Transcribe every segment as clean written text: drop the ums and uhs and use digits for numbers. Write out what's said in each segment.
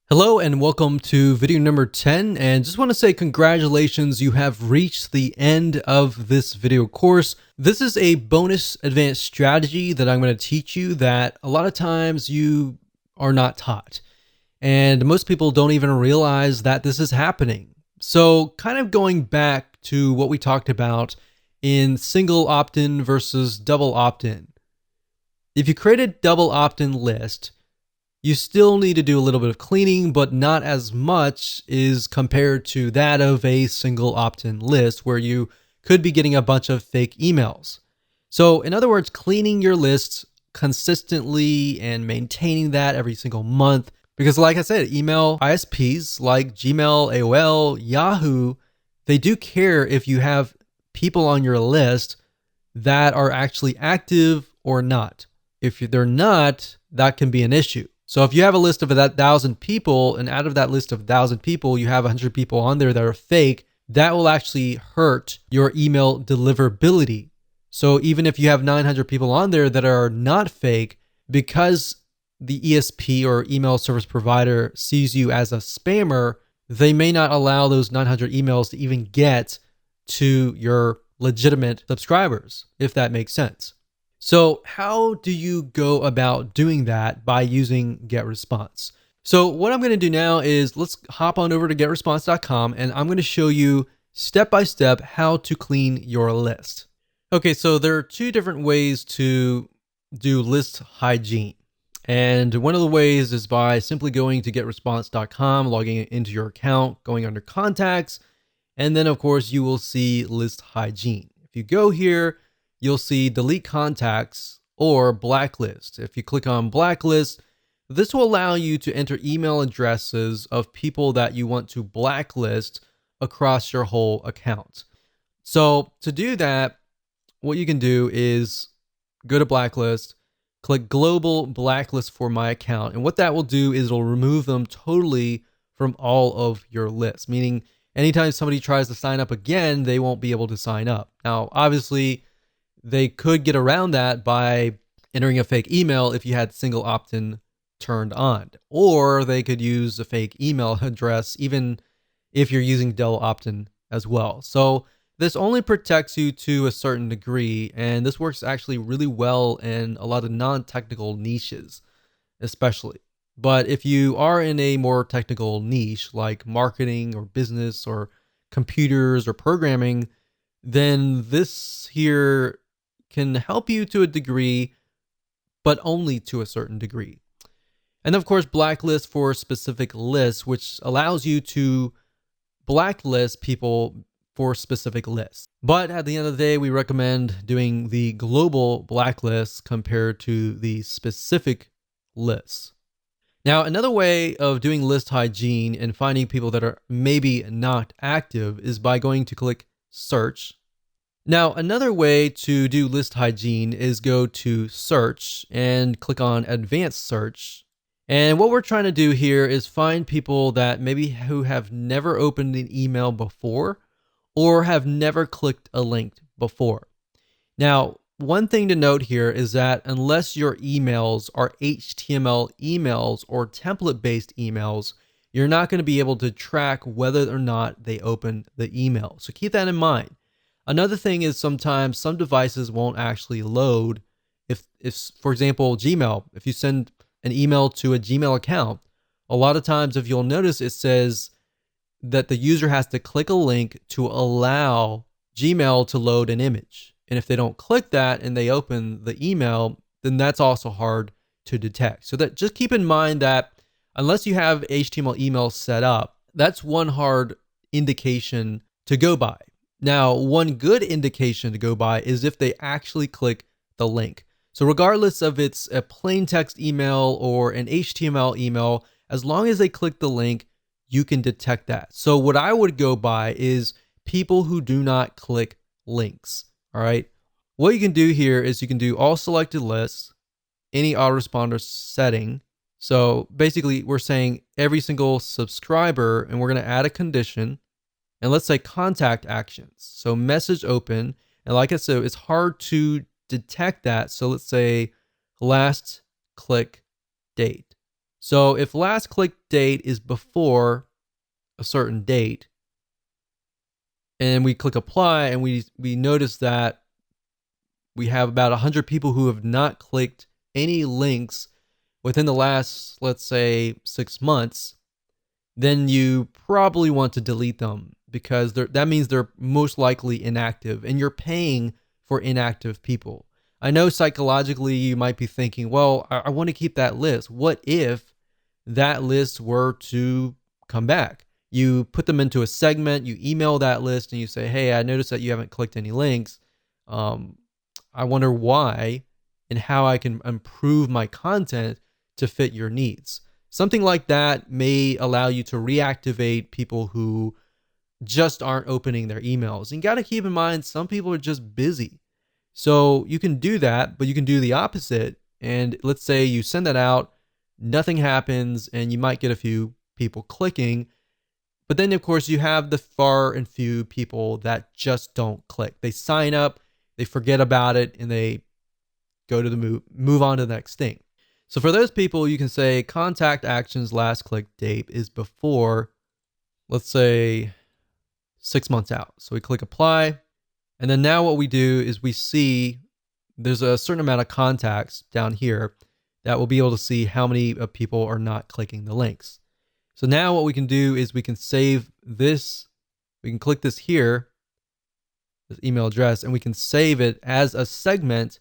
Hello and welcome to video number 10, and just want to say congratulations, you have reached the end of this video course. This is a bonus advanced strategy that I'm going to teach you that a lot of times you are not taught, and most people don't even realize that this is happening. So kind of going back to what we talked about in single opt-in versus double opt-in. If you create a double opt-in list, you still need to do a little bit of cleaning, but not as much is compared to that of a single opt-in list where you could be getting a bunch of fake emails. So in other words, cleaning your lists consistently and maintaining that every single month. Because like I said, email ISPs like Gmail, AOL, Yahoo, they do care if you have people on your list that are actually active or not. If they're not, that can be an issue. So if you have a list of 1,000 people, and out of that list of 1,000 people, you have 100 people on there that are fake, that will actually hurt your email deliverability. So even if you have 900 people on there that are not fake, because the ESP or email service provider sees you as a spammer, they may not allow those 900 emails to even get to your legitimate subscribers, if that makes sense. So how do you go about doing that by using GetResponse? So what I'm going to do now is let's hop on over to getresponse.com, and I'm going to show you step by step how to clean your list. Okay, so there are two different ways to do list hygiene. And one of the ways is by simply going to getresponse.com, logging into your account, going under contacts, and then of course you will see list hygiene. If you go here, you'll see delete contacts or blacklist. If you click on blacklist, this will allow you to enter email addresses of people that you want to blacklist across your whole account. So to do that, what you can do is go to blacklist, click global blacklist for my account. And what that will do is it'll remove them totally from all of your lists, meaning anytime somebody tries to sign up again, they won't be able to sign up. Now, obviously, they could get around that by entering a fake email if you had single opt-in turned on, or they could use a fake email address even if you're using double opt-in as well. So this only protects you to a certain degree, and this works actually really well in a lot of non-technical niches, especially. But if you are in a more technical niche like marketing or business or computers or programming, then this here can help you to a degree, but only to a certain degree. And of course, blacklist for specific lists, which allows you to blacklist people for specific lists. But at the end of the day, we recommend doing the global blacklist compared to the specific lists. Now, another way of doing list hygiene and finding people that are maybe not active is by going to click search. Now, another way to do list hygiene is go to search and click on advanced search. And what we're trying to do here is find people that maybe who have never opened an email before or have never clicked a link before. Now, one thing to note here is that unless your emails are HTML emails or template-based emails, you're not going to be able to track whether or not they opened the email. So keep that in mind. Another thing is sometimes some devices won't actually load. If for example, Gmail, if you send an email to a Gmail account, a lot of times if you'll notice it says that the user has to click a link to allow Gmail to load an image. And if they don't click that and they open the email, then that's also hard to detect. So that just keep in mind that unless you have HTML email set up, that's one hard indication to go by. Now, one good indication to go by is if they actually click the link. So regardless of it's a plain text email or an HTML email, as long as they click the link, you can detect that. So what I would go by is people who do not click links. All right. What you can do here is you can do all selected lists, any autoresponder setting. So basically we're saying every single subscriber, and we're going to add a condition. And let's say contact actions. So message open. And like I said, it's hard to detect that. So let's say last click date. So if last click date is before a certain date, and we click apply, and we notice that we have about 100 people who have not clicked any links within the last, let's say, 6 months, then you probably want to delete them, because that means they're most likely inactive, and you're paying for inactive people. I know psychologically you might be thinking, well, I want to keep that list. What if that list were to come back? You put them into a segment, you email that list, and you say, hey, I noticed that you haven't clicked any links. I wonder why and how I can improve my content to fit your needs. Something like that may allow you to reactivate people who just aren't opening their emails. And you got to keep in mind, some people are just busy. So you can do that, but you can do the opposite. And let's say you send that out, nothing happens, and you might get a few people clicking. But then, of course, you have the far and few people that just don't click. They sign up, they forget about it, and they go to the move on to the next thing. So for those people, you can say contact actions last click date is before, let's say, 6 months out. So we click apply. And then now what we do is we see there's a certain amount of contacts down here that we'll be able to see how many people are not clicking the links. So now what we can do is we can save this. We can click this here, this email address, and we can save it as a segment,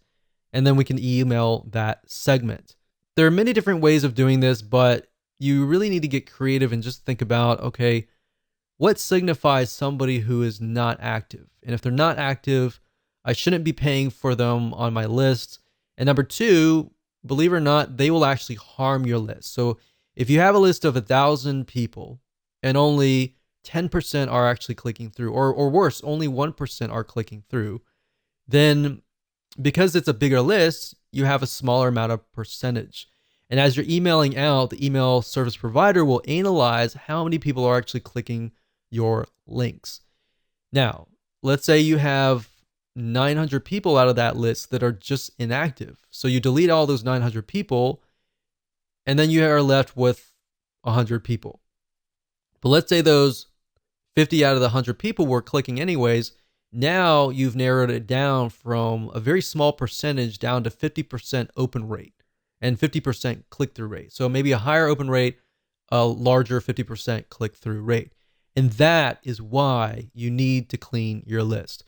and then we can email that segment. There are many different ways of doing this, but you really need to get creative and just think about, okay, what signifies somebody who is not active? And if they're not active, I shouldn't be paying for them on my list. And number two, believe it or not, they will actually harm your list. So if you have a list of 1,000 people and only 10% are actually clicking through, or worse, only 1% are clicking through, then because it's a bigger list, you have a smaller amount of percentage. And as you're emailing out, the email service provider will analyze how many people are actually clicking your links. Now, let's say you have 900 people out of that list that are just inactive. So you delete all those 900 people, and then you are left with 100 people. But let's say those 50 out of the 100 people were clicking anyways. Now you've narrowed it down from a very small percentage down to 50% open rate and 50% click-through rate. So maybe a higher open rate, a larger 50% click-through rate. And that is why you need to clean your list.